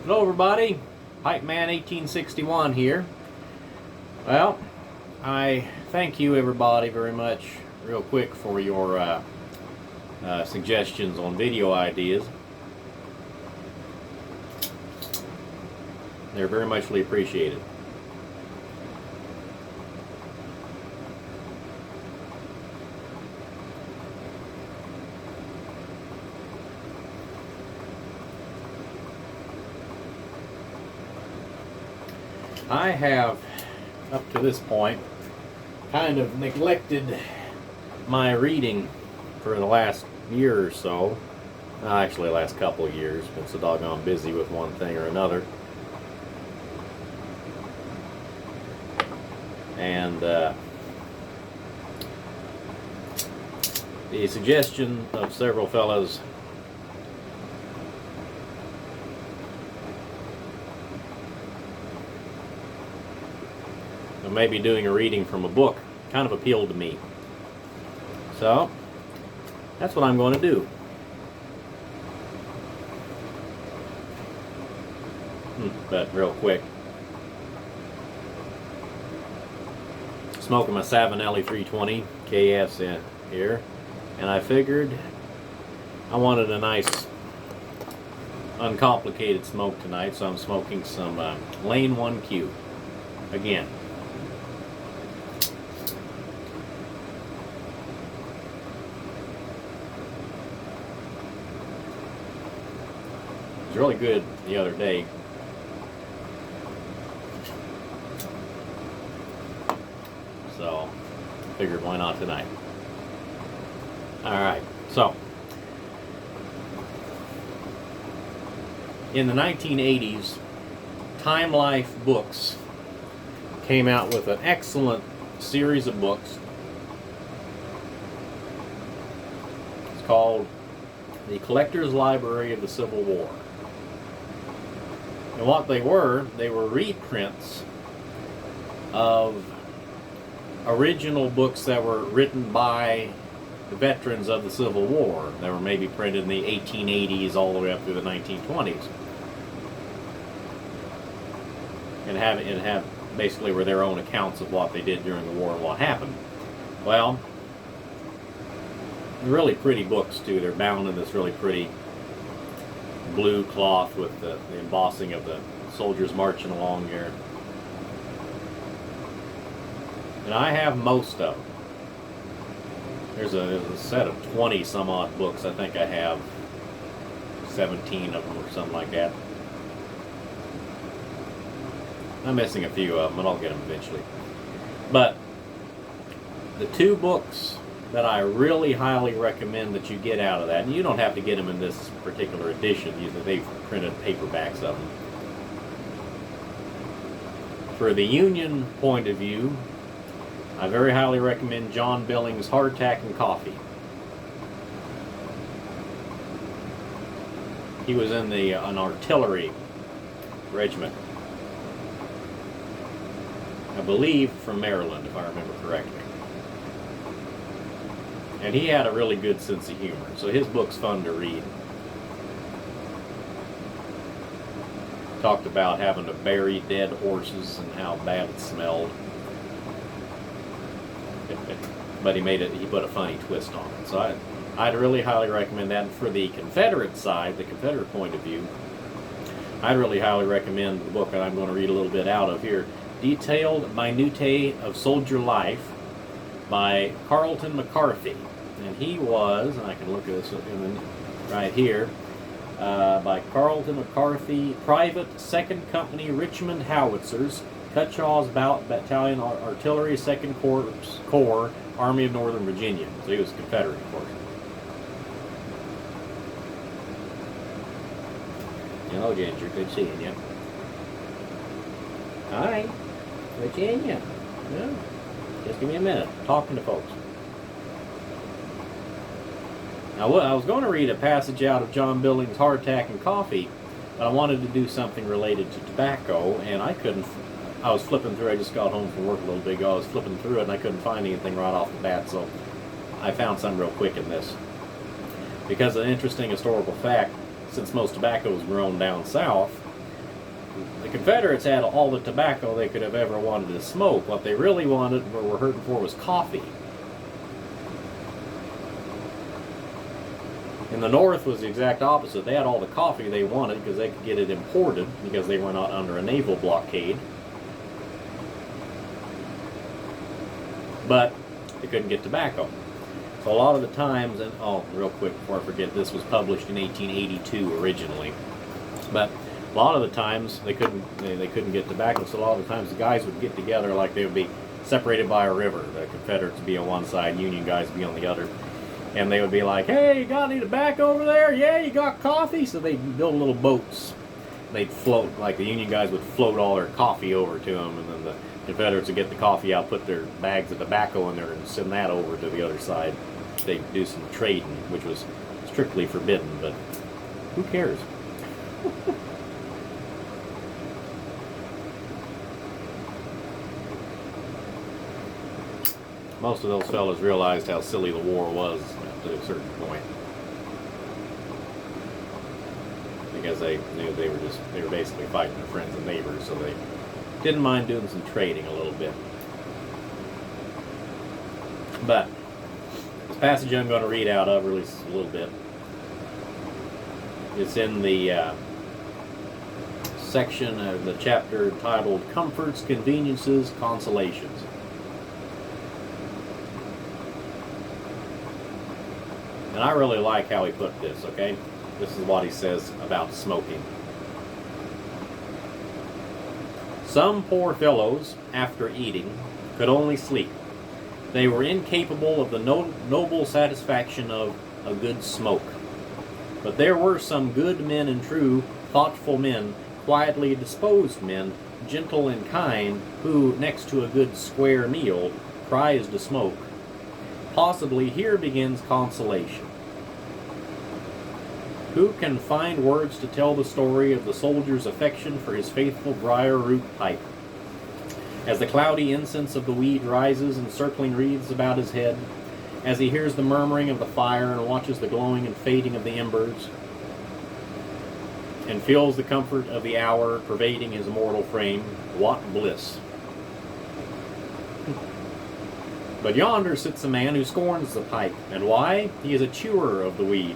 Hello everybody, Pipe Man 1861 here. Well, I thank you everybody very much real quick for your suggestions on video ideas. They're very muchly appreciated. I have, up to this point, kind of neglected my reading for the last year or so. Actually, the last couple of years. Been so doggone busy with one thing or another. And the suggestion of several fellows of maybe doing a reading from a book kind of appealed to me. So that's what I'm going to do. But real quick, smoking my Savinelli 320 KS in here, and I figured I wanted a nice uncomplicated smoke tonight, so I'm smoking some Lane 1Q again. It was really good the other day. So, figured why not tonight. Alright, so in the 1980s, Time Life Books came out with an excellent series of books. It's called The Collector's Library of the Civil War. And what they were reprints of original books that were written by the veterans of the Civil War. They were maybe printed in the 1880s all the way up through the 1920s. And have basically were their own accounts of what they did during the war and what happened. Well, really pretty books too. They're bound in this really pretty blue cloth with the embossing of the soldiers marching along here. And I have most of them. There's a set of 20 some odd books. I think I have 17 of them or something like that. I'm missing a few of them, but I'll get them eventually. But the two books that I really highly recommend that you get out of that, and you don't have to get them in this particular edition, they've printed paperbacks of them. For the Union point of view, I very highly recommend John Billings' Hardtack and Coffee. He was in an artillery regiment, I believe from Maryland, if I remember correctly. And he had a really good sense of humor, so his book's fun to read. Talked about having to bury dead horses and how bad it smelled. But he put a funny twist on it. So I'd really highly recommend that. And for the Confederate side, the Confederate point of view, I'd really highly recommend the book that I'm going to read a little bit out of here, Detailed Minutiae of Soldier Life by Carleton McCarthy. And he was, and I can look at this right here, by Carleton McCarthy, Private 2nd Company Richmond Howitzers, Cutshaw's Battalion Artillery, 2nd Corps, Army of Northern Virginia. So he was Confederate, of course. Hello, Ginger. Good seeing you. Hi. Good seeing you. Yeah. Just give me a minute. Talking to folks. Now, I was going to read a passage out of John Billings' Hardtack and Coffee, but I wanted to do something related to tobacco, and I couldn't. I was flipping through. I just got home from work a little bit ago. I was flipping through it, and I couldn't find anything right off the bat, so I found some real quick in this. Because of an interesting historical fact, since most tobacco is grown down south, the Confederates had all the tobacco they could have ever wanted to smoke. What they really wanted, or were hurting for, was coffee. In the North was the exact opposite. They had all the coffee they wanted because they could get it imported because they were not under a naval blockade. But they couldn't get tobacco. So a lot of the times, and real quick before I forget, this was published in 1882 originally. But a lot of the times they couldn't get tobacco, so a lot of the times the guys would get together, like they would be separated by a river. The Confederates would be on one side, Union guys would be on the other. And they would be like, hey, you got any tobacco over there? Yeah, you got coffee? So they'd build little boats. They'd float, like the Union guys would float all their coffee over to them, and then the Confederates would get the coffee out, put their bags of tobacco in there, and send that over to the other side. They'd do some trading, which was strictly forbidden, but who cares? Most of those fellas realized how silly the war was to a certain point, because they knew they were basically fighting their friends and neighbors, so they didn't mind doing some trading a little bit. But this passage I'm going to read out of, really a little bit, it's in the section of the chapter titled Comforts, Conveniences, Consolations. And I really like how he put this, okay? This is what he says about smoking. Some poor fellows, after eating, could only sleep. They were incapable of the noble satisfaction of a good smoke. But there were some good men and true, thoughtful men, quietly disposed men, gentle and kind, who, next to a good square meal, prized a smoke. Possibly here begins consolation. Who can find words to tell the story of the soldier's affection for his faithful briar-root pipe? As the cloudy incense of the weed rises in circling wreaths about his head, as he hears the murmuring of the fire and watches the glowing and fading of the embers, and feels the comfort of the hour pervading his mortal frame, what bliss! But yonder sits a man who scorns the pipe, and why? He is a chewer of the weed.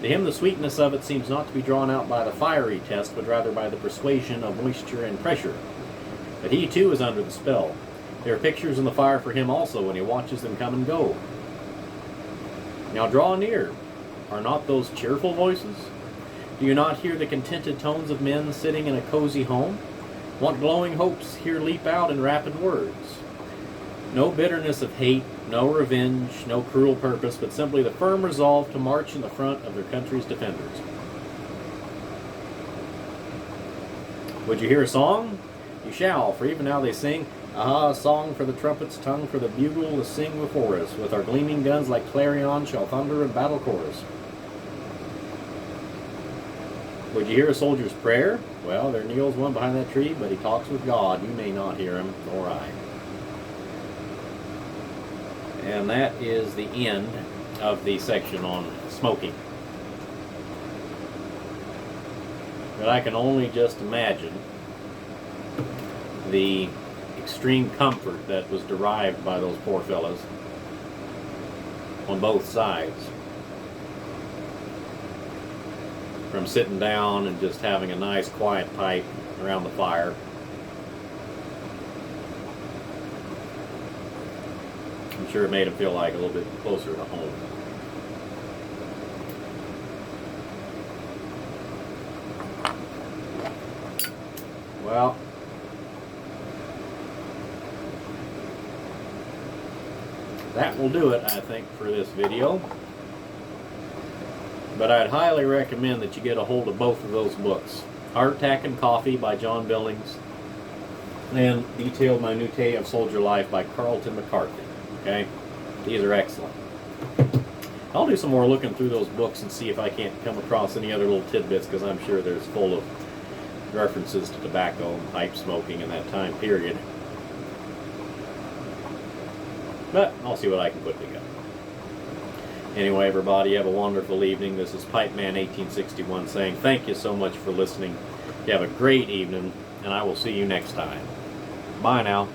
To him the sweetness of it seems not to be drawn out by the fiery test, but rather by the persuasion of moisture and pressure. But he too is under the spell. There are pictures in the fire for him also when he watches them come and go. Now draw near. Are not those cheerful voices? Do you not hear the contented tones of men sitting in a cozy home? What glowing hopes here leap out in rapid words? No bitterness of hate, no revenge, no cruel purpose, but simply the firm resolve to march in the front of their country's defenders. Would you hear a song? You shall, for even now they sing, aha, a song for the trumpet's tongue, for the bugle to sing before us. With our gleaming guns like clarion shall thunder in battle chorus. Would you hear a soldier's prayer? Well, there kneels one behind that tree, but he talks with God. You may not hear him, nor I. And that is the end of the section on smoking. But I can only just imagine the extreme comfort that was derived by those poor fellows on both sides from sitting down and just having a nice quiet pipe around the fire. I'm sure it made them feel like a little bit closer to home. Well, that will do it, I think, for this video. But I'd highly recommend that you get a hold of both of those books. Hardtack and Coffee by John Billings and Detailed Minutiae of Soldier Life by Carlton McCarthy. Okay? These are excellent. I'll do some more looking through those books and see if I can't come across any other little tidbits, because I'm sure there's full of references to tobacco and pipe smoking in that time period. But I'll see what I can put together. Anyway, everybody, have a wonderful evening. This is Pipe Man 1861 saying thank you so much for listening. You have a great evening, and I will see you next time. Bye now.